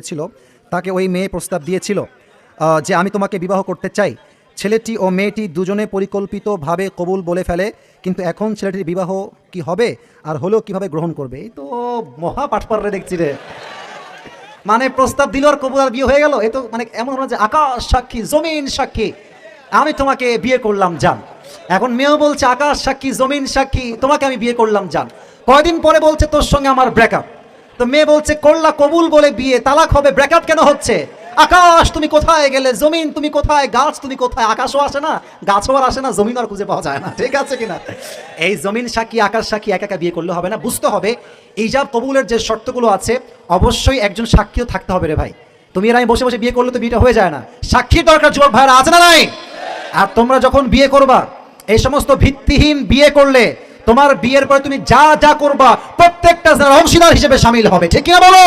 ছিল তাকে ওই মেয়ে প্রস্তাব দিয়েছিল যে আমি তোমাকে বিবাহ করতে চাই। ছেলেটি ও মেয়েটি দুজনে পরিকল্পিতভাবে কবুল বলে ফেলে, কিন্তু এখন ছেলেটির বিবাহ কি হবে আর হলেও কিভাবে গ্রহণ করবে? এই তো মহা পাঠপাড়ে দেখছি রে। মানে প্রস্তাব দিল আর কবুল আর বিয়ে হয়ে গেল। এ তো মানে এমন হলো যে আকাশ সাক্ষী জমিন সাক্ষী আমি তোমাকে বিয়ে করলাম জান। এখন মেয়েও বলছে আকাশ সাক্ষী জমিন সাক্ষী তোমাকে আমি বিয়ে করলাম জান। কয়দিন পরে বলছে তোর সঙ্গে আমার ব্রেকআপ। তো মেয়ে বলছে করলা কবুল বলে বিয়ে, তালাক হবে, ব্রেকআপ কেন হচ্ছে? আকাশ তুমি কোথায় গেলে, জমিন তুমি কোথায়, গাছ তুমি কোথায়? আকাশও আসে না, গাছও আর আসে না, জমিন আর খুঁজে পাওয়া যায় না। ঠিক আছে কিনা? এই জমিন সাক্ষী আকাশ সাক্ষী একা একা বিয়ে করলে হবে না, বুঝতে হবে ইজাব কবুলের যে শর্তগুলো আছে অবশ্যই একজন সাক্ষীও থাকতে হবে রে ভাই। তুমি আর আমি বসে বসে বিয়ে করলে তো বিয়েটা হয়ে যায় না, সাক্ষীর দরকার। যুবক ভাইরা আছে না নাই? আর তোমরা যখন বিয়ে করবা এই সমস্ত ভিত্তিহীন বিয়ে করলে তোমার বিয়ের পরে তুমি যা যা করবা প্রত্যেকটা অংশীদার হিসেবে শামিল হবে। ঠিক কিনা বলো?